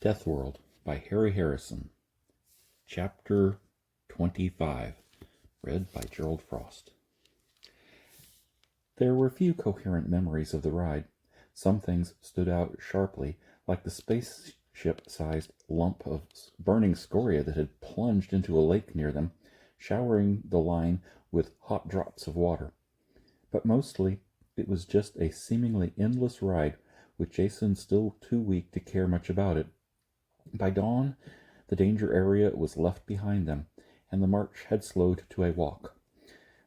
Deathworld by Harry Harrison. Chapter 25. Read by Gerald Frost. There were few coherent memories of the ride. Some things stood out sharply, like the spaceship-sized lump of burning scoria that had plunged into a lake near them, showering the line with hot drops of water. But mostly it was just a seemingly endless ride, with Jason still too weak to care much about it. By dawn, the danger area was left behind them, and the march had slowed to a walk.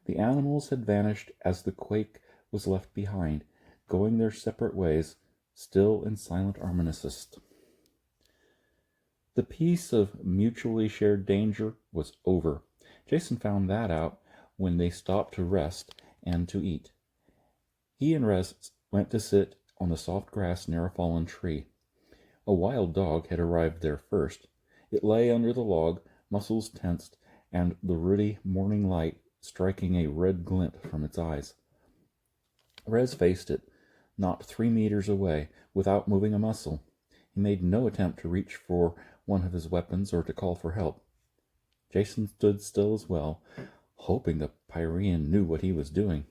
The animals had vanished as the quake was left behind, going their separate ways, still in silent armistice. The peace of mutually shared danger was over. Jason found that out when they stopped to rest and to eat. He and Rez went to sit on the soft grass near a fallen tree. A wild dog had arrived there first. It lay under the log, muscles tensed, and the ruddy morning light striking a red glint from its eyes. Rez faced it, not 3 meters away, without moving a muscle. He made no attempt to reach for one of his weapons or to call for help. Jason stood still as well, hoping the Pyrean knew what he was doing.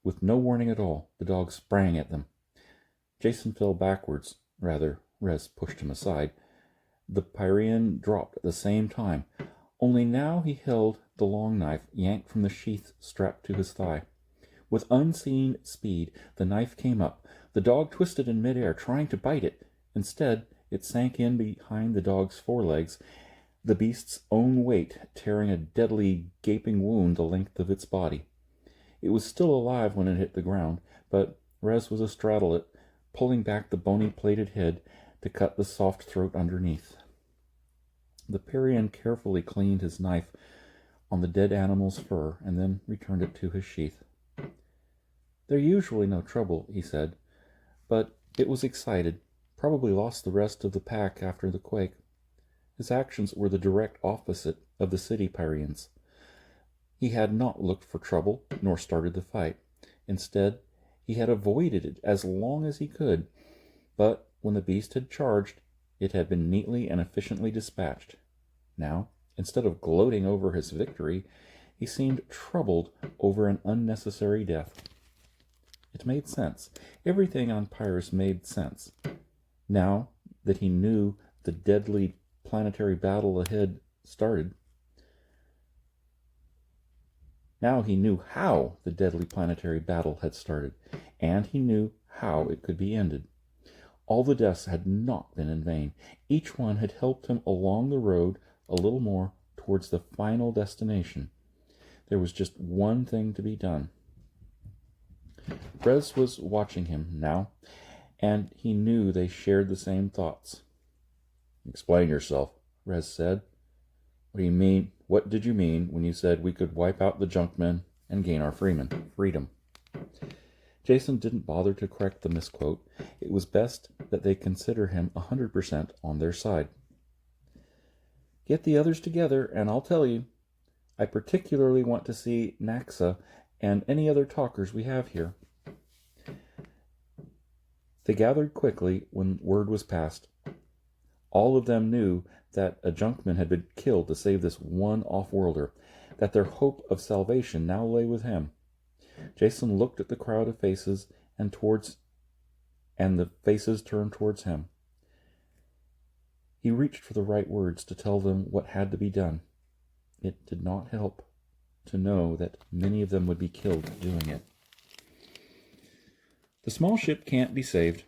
With no warning at all, the dog sprang at them. Jason fell backwards. Rather, Rez pushed him aside. The Pyrean dropped at the same time, only now he held the long knife yanked from the sheath strapped to his thigh. With unseen speed, the knife came up. The dog twisted in midair, trying to bite it. Instead, it sank in behind the dog's forelegs, the beast's own weight tearing a deadly, gaping wound the length of its body. It was still alive when it hit the ground, but Rez was astraddle it, pulling back the bony plated head to cut the soft throat underneath. The Pyrean carefully cleaned his knife on the dead animal's fur and then returned it to his sheath. "They're usually no trouble," he said, but it was excited, probably lost the rest of the pack after the quake. His actions were the direct opposite of the city Pyreans. He had not looked for trouble, nor started the fight. Instead, he had avoided it as long as he could, but when the beast had charged, it had been neatly and efficiently dispatched. Now, instead of gloating over his victory, he seemed troubled over an unnecessary death. It made sense. Everything on Pyrus made sense. Now that he knew the deadly planetary battle ahead started, Now he knew how the deadly planetary battle had started, and he knew how it could be ended. All the deaths had not been in vain. Each one had helped him along the road a little more towards the final destination. There was just one thing to be done. Rez was watching him now, and he knew they shared the same thoughts. "Explain yourself," Rez said. "What do you mean? What did you mean when you said we could wipe out the junkmen and gain our freedom?" Jason didn't bother to correct the misquote. It was best that they consider him 100% on their side. "Get the others together, and I'll tell you. I particularly want to see Naxa and any other talkers we have here." They gathered quickly when word was passed. All of them knew that a junkman had been killed to save this one off-worlder, that their hope of salvation now lay with him. Jason looked at the crowd of faces and the faces turned towards him. He reached for the right words to tell them what had to be done. It did not help to know that many of them would be killed doing it. "The small ship can't be saved,"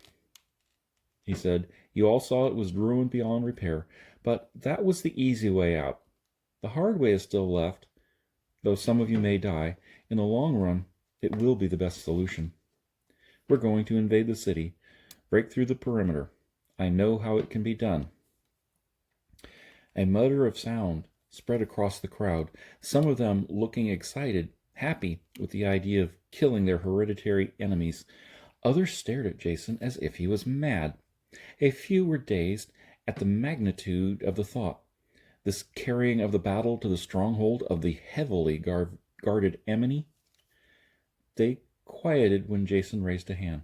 he said. "You all saw it was ruined beyond repair, but that was the easy way out. The hard way is still left, though some of you may die. In the long run, it will be the best solution. We're going to invade the city, break through the perimeter. I know how it can be done." A mutter of sound spread across the crowd, some of them looking excited, happy with the idea of killing their hereditary enemies. Others stared at Jason as if he was mad. A few were dazed at the magnitude of the thought. This carrying of the battle to the stronghold of the heavily guarded enemy. They quieted when Jason raised a hand.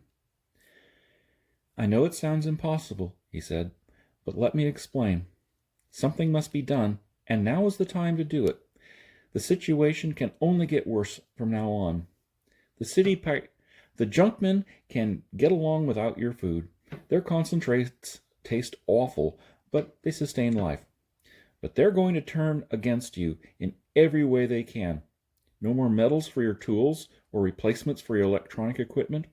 I know it sounds impossible, he said, but let me explain. Something must be done, and now is the time to do it. The situation can only get worse from now on. The junkmen can get along without your food. Their concentrates taste awful, but they sustain life. But they're going to turn against you in every way they can. No more metals for your tools or replacements for your electronic equipment.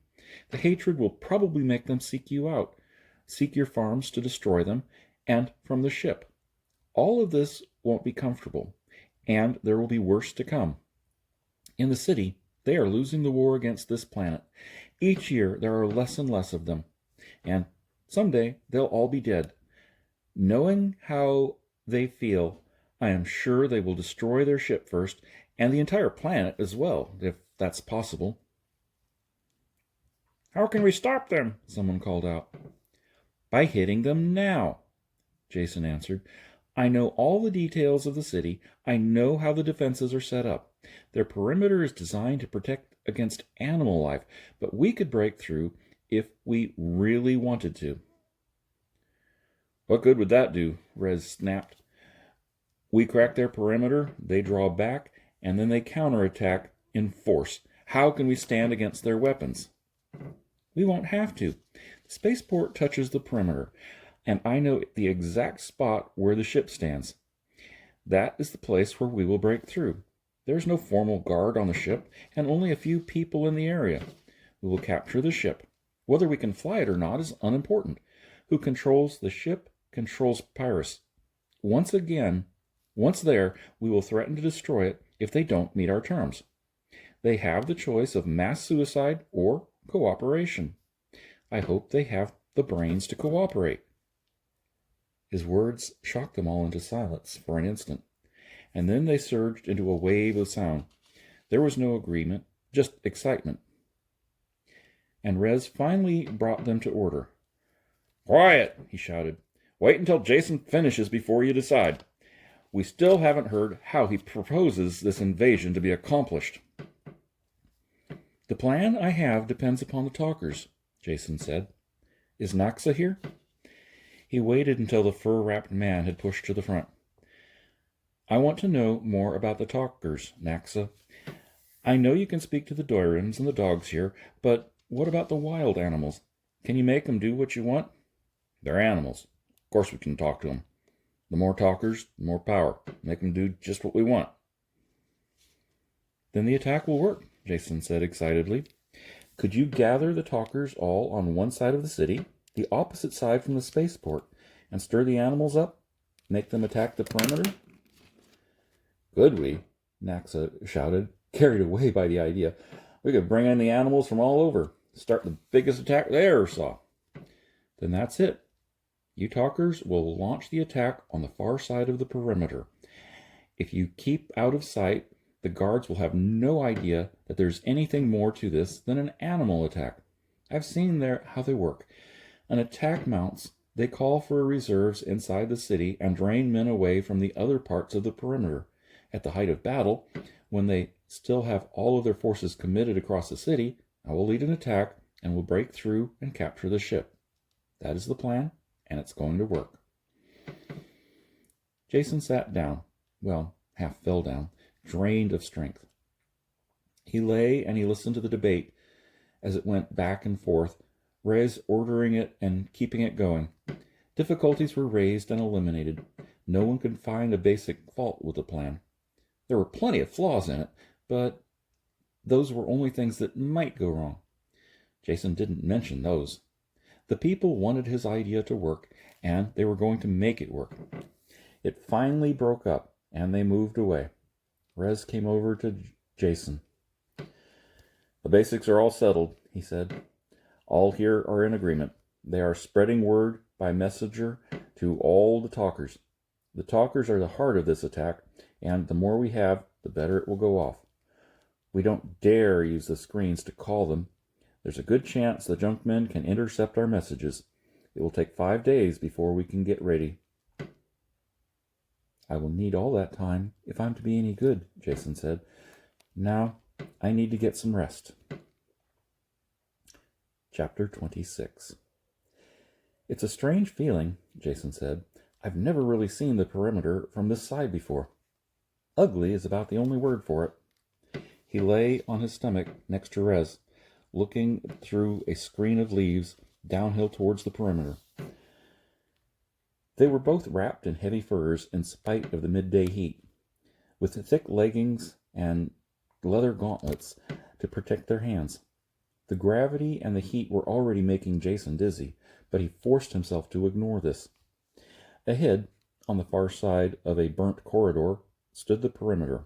The hatred will probably make them seek you out, seek your farms to destroy them, and from the ship. All of this won't be comfortable, and there will be worse to come. In the city, they are losing the war against this planet. Each year, there are less and less of them, and someday they'll all be dead. Knowing how they feel, I am sure they will destroy their ship first, and the entire planet as well, if that's possible. How can we stop them? Someone called out. By hitting them now, Jason answered. I know all the details of the city. I know how the defenses are set up. Their perimeter is designed to protect against animal life, but we could break through if we really wanted to. What good would that do? Rez snapped. We crack their perimeter, they draw back, and then they counterattack in force. How can we stand against their weapons? We won't have to. The spaceport touches the perimeter, and I know the exact spot where the ship stands. That is the place where we will break through. There is no formal guard on the ship, and only a few people in the area. We will capture the ship. Whether we can fly it or not is unimportant. Who controls the ship controls Pyrrhus. Once there, we will threaten to destroy it if they don't meet our terms. They have the choice of mass suicide or cooperation. I hope they have the brains to cooperate. His words shocked them all into silence for an instant, and then they surged into a wave of sound. There was no agreement, just excitement. And Rez finally brought them to order. Quiet, he shouted. Wait until Jason finishes before you decide. We still haven't heard how he proposes this invasion to be accomplished. The plan I have depends upon the talkers, Jason said. Is Naxa here? He waited until the fur-wrapped man had pushed to the front. I want to know more about the talkers, Naxa. I know you can speak to the Doyrans and the dogs here, but what about the wild animals? Can you make them do what you want? They're animals. Of course we can talk to them. The more talkers, the more power. Make them do just what we want. Then the attack will work, Jason said excitedly. Could you gather the talkers all on one side of the city, the opposite side from the spaceport, and stir the animals up? Make them attack the perimeter? Could we? Naxa shouted, carried away by the idea. We could bring in the animals from all over, start the biggest attack they ever saw. Then that's it. You talkers will launch the attack on the far side of the perimeter. If you keep out of sight, the guards will have no idea that there's anything more to this than an animal attack. I've seen how they work. An attack mounts. They call for reserves inside the city and drain men away from the other parts of the perimeter. At the height of battle, when they still have all of their forces committed across the city, I will lead an attack and will break through and capture the ship. That is the plan, and it's going to work. Jason sat down, half fell down, drained of strength. He lay and he listened to the debate as it went back and forth, Rez ordering it and keeping it going. Difficulties were raised and eliminated. No one could find a basic fault with the plan. There were plenty of flaws in it, but those were only things that might go wrong. Jason didn't mention those. The people wanted his idea to work, and they were going to make it work. It finally broke up, and they moved away. Rez came over to Jason. The basics are all settled, he said. All here are in agreement. They are spreading word by messenger to all the talkers. The talkers are the heart of this attack, and the more we have, the better it will go off. We don't dare use the screens to call them. There's a good chance the junkmen can intercept our messages. It will take 5 days before we can get ready. I will need all that time if I'm to be any good, Jason said. Now, I need to get some rest. Chapter 26. "It's a strange feeling," Jason said. "I've never really seen the perimeter from this side before. Ugly is about the only word for it." He lay on his stomach next to Rez, looking through a screen of leaves downhill towards the perimeter. They were both wrapped in heavy furs in spite of the midday heat, with thick leggings and leather gauntlets to protect their hands. The gravity and the heat were already making Jason dizzy, but he forced himself to ignore this. Ahead, on the far side of a burnt corridor, stood the perimeter,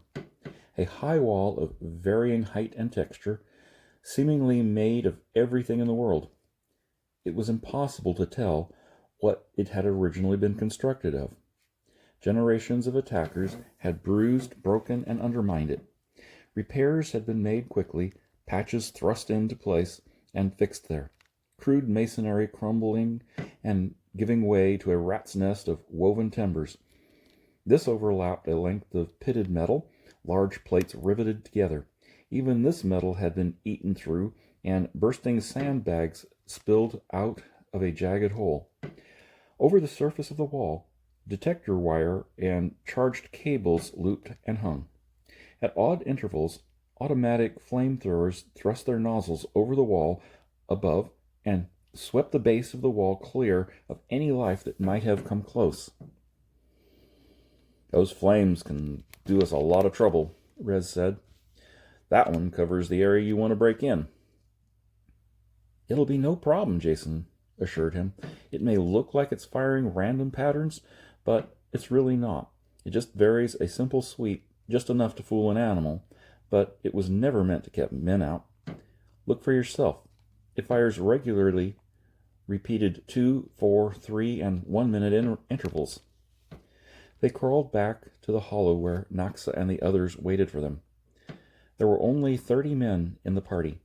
a high wall of varying height and texture, seemingly made of everything in the world. It was impossible to tell what it had originally been constructed of. Generations of attackers had bruised, broken, and undermined it. Repairs had been made quickly, patches thrust into place and fixed there, crude masonry crumbling and giving way to a rat's nest of woven timbers. This overlapped a length of pitted metal, large plates riveted together. Even this metal had been eaten through, and bursting sandbags spilled out of a jagged hole. Over the surface of the wall, detector wire and charged cables looped and hung. At odd intervals, automatic flamethrowers thrust their nozzles over the wall above and swept the base of the wall clear of any life that might have come close. "Those flames can do us a lot of trouble," Rez said. "That one covers the area you want to break in." "It'll be no problem," Jason assured him. "It may look like it's firing random patterns, but it's really not. It just varies a simple sweep, just enough to fool an animal, but it was never meant to keep men out. Look for yourself. It fires regularly, repeated 2, 4, 3, and 1 minute intervals." They crawled back to the hollow where Naxa and the others waited for them. There were only 30 men in the party.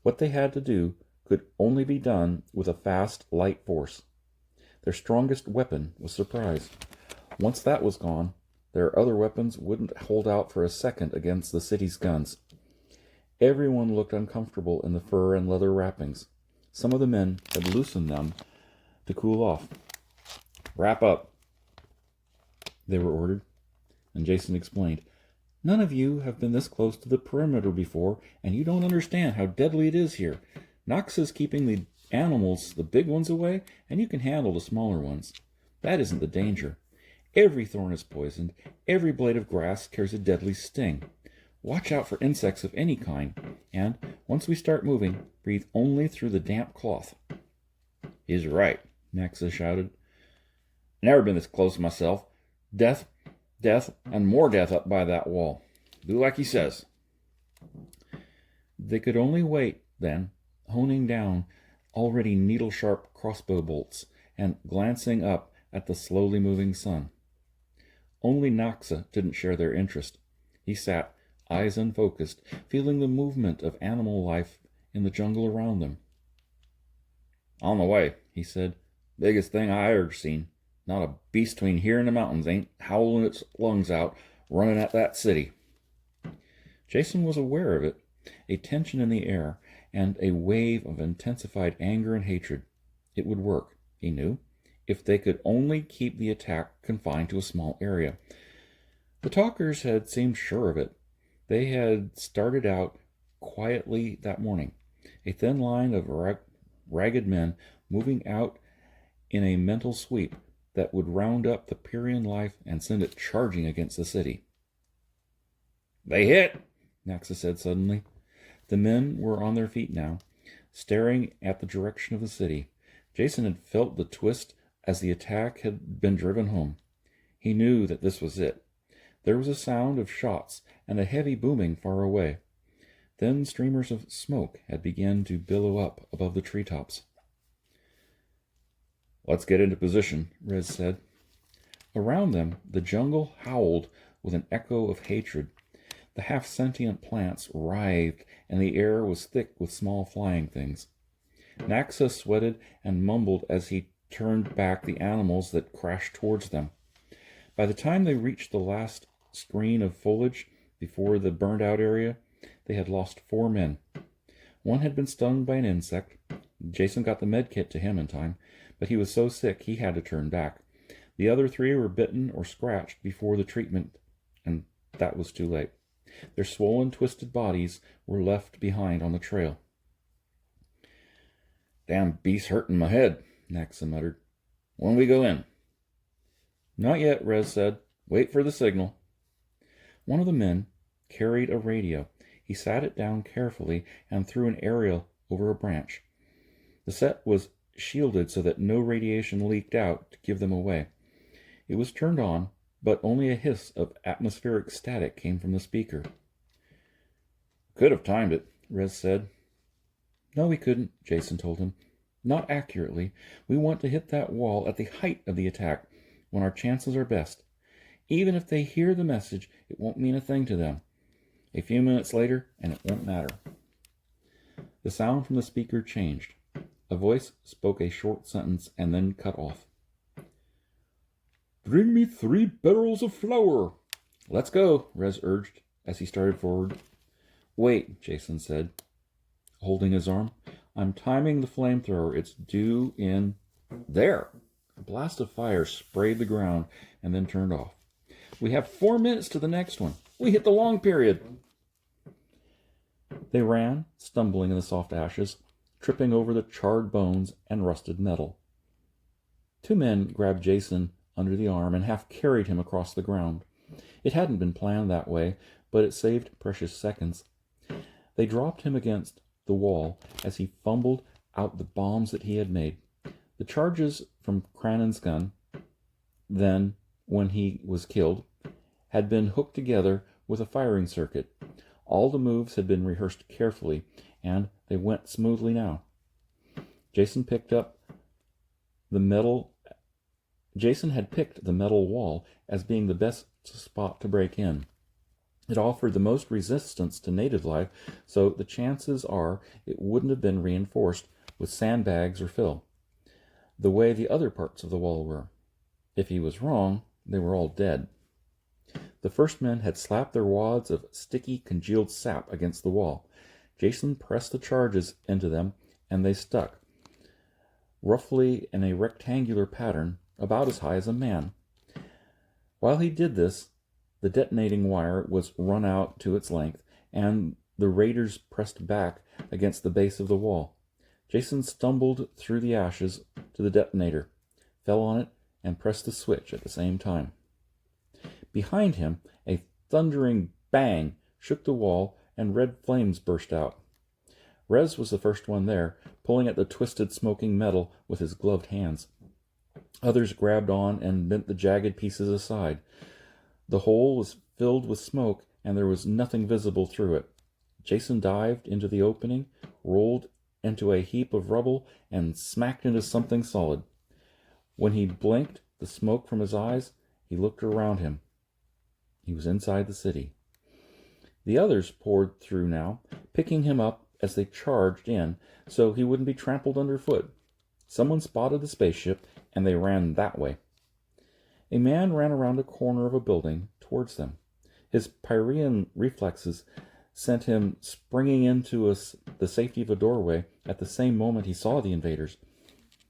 What they had to do could only be done with a fast, light force. Their strongest weapon was surprise. Once that was gone, their other weapons wouldn't hold out for a second against the city's guns. Everyone looked uncomfortable in the fur and leather wrappings. Some of the men had loosened them to cool off. "Wrap up," they were ordered, and Jason explained. "None of you have been this close to the perimeter before, and you don't understand how deadly it is here. Noxa's keeping the animals, the big ones, away, and you can handle the smaller ones. That isn't the danger. Every thorn is poisoned. Every blade of grass carries a deadly sting. Watch out for insects of any kind, and once we start moving, breathe only through the damp cloth." "He's right," Naxa shouted. "Never been this close myself. Death, and more death up by that wall. Do like he says." They could only wait, then, honing down already needle-sharp crossbow bolts and glancing up at the slowly moving sun. Only Naxa didn't share their interest. He sat, eyes unfocused, feeling the movement of animal life in the jungle around them. "On the way," he said. "Biggest thing I ever seen. Not a beast between here and the mountains ain't howling its lungs out, running at that city." Jason was aware of it, a tension in the air, and a wave of intensified anger and hatred. It would work, he knew, if they could only keep the attack confined to a small area. The talkers had seemed sure of it. They had started out quietly that morning, a thin line of ragged men moving out in a mental sweep that would round up the Pyrrhian life and send it charging against the city. "They hit," Naxa said suddenly. The men were on their feet now, staring at the direction of the city. Jason had felt the twist as the attack had been driven home. He knew that this was it. There was a sound of shots and a heavy booming far away. Then streamers of smoke had begun to billow up above the treetops. "Let's get into position," Rez said. Around them, the jungle howled with an echo of hatred. The half-sentient plants writhed, and the air was thick with small flying things. Naxa sweated and mumbled as he turned back the animals that crashed towards them. By the time they reached the last screen of foliage before the burned-out area, they had lost 4 men. One had been stung by an insect, Jason got the med kit to him in time, but he was so sick he had to turn back. The other three were bitten or scratched before the treatment, and that was too late. Their swollen, twisted bodies were left behind on the trail. "Damn beast hurting my head," Naxa muttered. "When we go in?" "Not yet," Rez said. "Wait for the signal." One of the men carried a radio. He sat it down carefully and threw an aerial over a branch. The set was shielded so that no radiation leaked out to give them away. It was turned on, but only a hiss of atmospheric static came from the speaker. "Could have timed it," Rez said. "No, we couldn't," Jason told him. "Not accurately. We want to hit that wall at the height of the attack, when our chances are best. Even if they hear the message, it won't mean a thing to them. A few minutes later, and it won't matter." The sound from the speaker changed. A voice spoke a short sentence and then cut off. "Bring me 3 barrels of flour." "Let's go," Rez urged as he started forward. "Wait," Jason said, holding his arm. "I'm timing the flamethrower. It's due in..." There! A blast of fire sprayed the ground and then turned off. "We have 4 minutes to the next one. We hit the long period." They ran, stumbling in the soft ashes, tripping over the charred bones and rusted metal. 2 men grabbed Jason under the arm and half carried him across the ground. It hadn't been planned that way, but it saved precious seconds. They dropped him against the wall as he fumbled out the bombs that he had made. The charges from Crannon's gun, then, when he was killed, had been hooked together with a firing circuit. All the moves had been rehearsed carefully, and they went smoothly now. Jason had picked the metal wall as being the best spot to break in. It offered the most resistance to native life, so the chances are it wouldn't have been reinforced with sandbags or fill, the way the other parts of the wall were. If he was wrong, they were all dead. The first men had slapped their wads of sticky, congealed sap against the wall. Jason pressed the charges into them, and they stuck, roughly in a rectangular pattern, about as high as a man. While he did this, the detonating wire was run out to its length, and the raiders pressed back against the base of the wall. Jason stumbled through the ashes to the detonator, fell on it, and pressed the switch at the same time. Behind him, a thundering bang shook the wall, and red flames burst out. Rez was the first one there, pulling at the twisted, smoking metal with his gloved hands. Others grabbed on and bent the jagged pieces aside. The hole was filled with smoke, and there was nothing visible through it. Jason dived into the opening, rolled into a heap of rubble, and smacked into something solid. When he blinked the smoke from his eyes, he looked around him. He was inside the city. The others poured through now, picking him up as they charged in so he wouldn't be trampled underfoot. Someone spotted the spaceship, and they ran that way. A man ran around a corner of a building towards them. His Pyrean reflexes sent him springing into the safety of a doorway at the same moment he saw the invaders.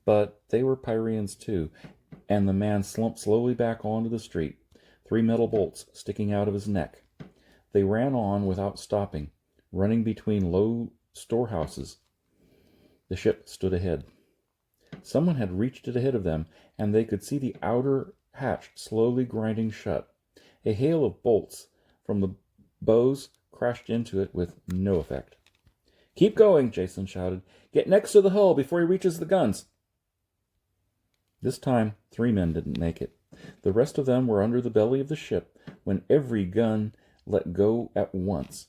But they were Pyreans too, and the man slumped slowly back onto the street, 3 metal bolts sticking out of his neck. They ran on without stopping, running between low storehouses. The ship stood ahead. Someone had reached it ahead of them, and they could see the outer hatch slowly grinding shut. A hail of bolts from the bows crashed into it with no effect. "Keep going," Jason shouted. "Get next to the hull before he reaches the guns." This time, 3 men didn't make it. The rest of them were under the belly of the ship when every gun let go at once.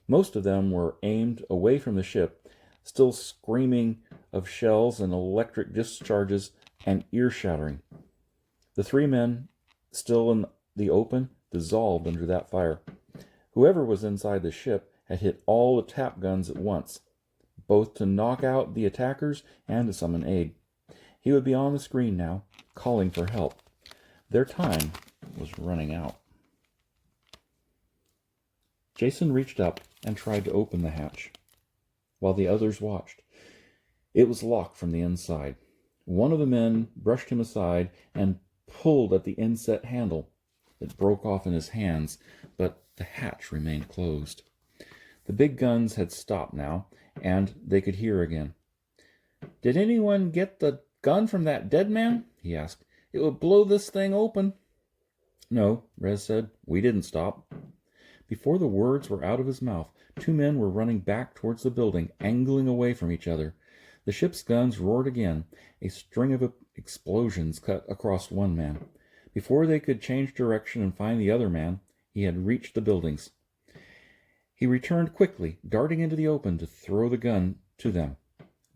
Most of them were aimed away from the ship, still screaming of shells and electric discharges and ear-shattering. The 3 men, still in the open, dissolved under that fire. Whoever was inside the ship had hit all the tap guns at once, both to knock out the attackers and to summon aid. He would be on the screen now, calling for help. Their time was running out. Jason reached up and tried to open the hatch, while the others watched. It was locked from the inside. One of the men brushed him aside and pulled at the inset handle. It broke off in his hands, but the hatch remained closed. The big guns had stopped now, and they could hear again. "Did anyone get the gun from that dead man?" he asked. "It would blow this thing open." "No," Rez said. "We didn't stop." Before the words were out of his mouth, two men were running back towards the building, angling away from each other. The ship's guns roared again. A string of explosions cut across one man. Before they could change direction and find the other man, he had reached the buildings. He returned quickly, darting into the open to throw the gun to them.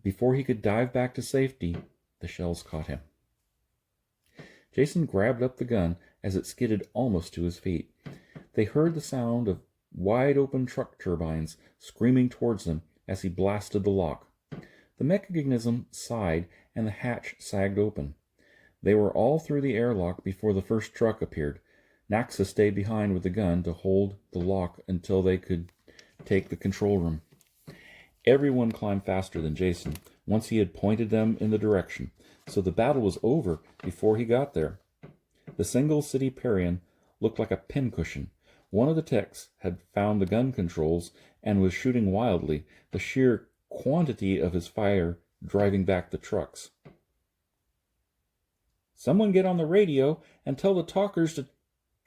Before he could dive back to safety, the shells caught him. Jason grabbed up the gun as it skidded almost to his feet. They heard the sound of wide-open truck turbines screaming towards them as he blasted the lock. The mechanism sighed and the hatch sagged open. They were all through the airlock before the first truck appeared. Naxa stayed behind with the gun to hold the lock until they could take the control room. Everyone climbed faster than Jason once he had pointed them in the direction, so the battle was over before he got there. The single-city Parian looked like a pincushion. One of the techs had found the gun controls and was shooting wildly, the sheer quantity of his fire driving back the trucks. "Someone get on the radio and tell the talkers to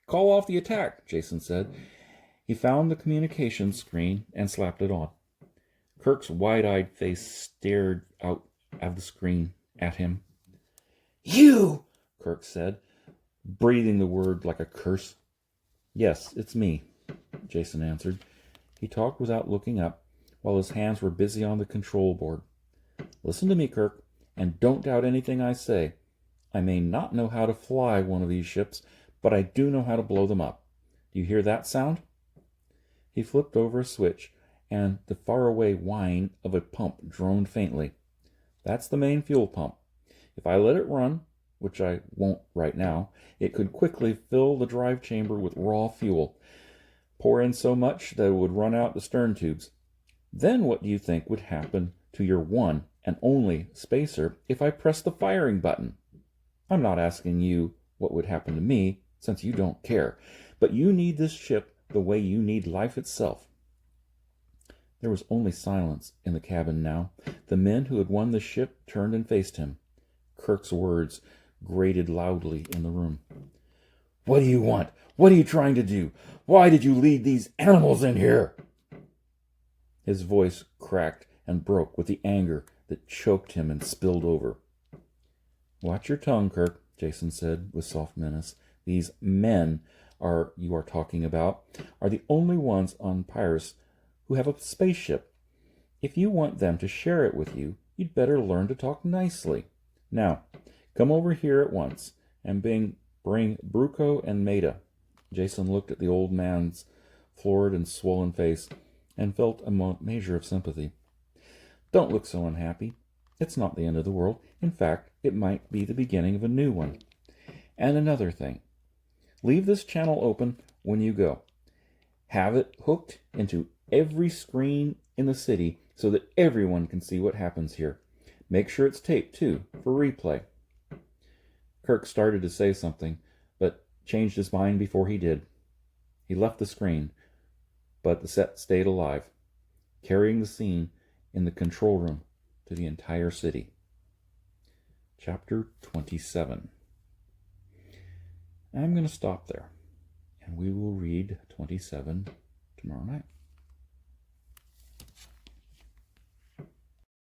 call off the attack," Jason said. He found the communications screen and slapped it on. Kirk's wide-eyed face stared out of the screen at him. "You!" Kirk said, breathing the word like a curse. "Yes, it's me," Jason answered. He talked without looking up, while his hands were busy on the control board. "Listen to me, Kirk, and don't doubt anything I say. I may not know how to fly one of these ships, but I do know how to blow them up. Do you hear that sound?" He flipped over a switch, and the faraway whine of a pump droned faintly. "That's the main fuel pump. If I let it run, which I won't right now, it could quickly fill the drive chamber with raw fuel, pour in so much that it would run out the stern tubes. Then what do you think would happen to your one and only spacer if I press the firing button? I'm not asking you what would happen to me, since you don't care, but you need this ship the way you need life itself." There was only silence in the cabin now. The men who had won the ship turned and faced him. Kirk's words grated loudly in the room. "What do you want? What are you trying to do? Why did you lead these animals in here?" His voice cracked and broke with the anger that choked him and spilled over. "Watch your tongue, Kirk," Jason said with soft menace. "These men you are talking about are the only ones on Pyrus who have a spaceship. If you want them to share it with you, you'd better learn to talk nicely. Now, come over here at once and bring Bruco and Maida." Jason looked at the old man's florid and swollen face and felt a measure of sympathy. "Don't look so unhappy. It's not the end of the world. In fact, it might be the beginning of a new one. And another thing. Leave this channel open when you go. Have it hooked into every screen in the city so that everyone can see what happens here. Make sure it's taped, too, for replay." Kirk started to say something, but changed his mind before he did. He left the screen, but the set stayed alive, carrying the scene in the control room to the entire city. Chapter 27. I'm going to stop there, and we will read 27 tomorrow night.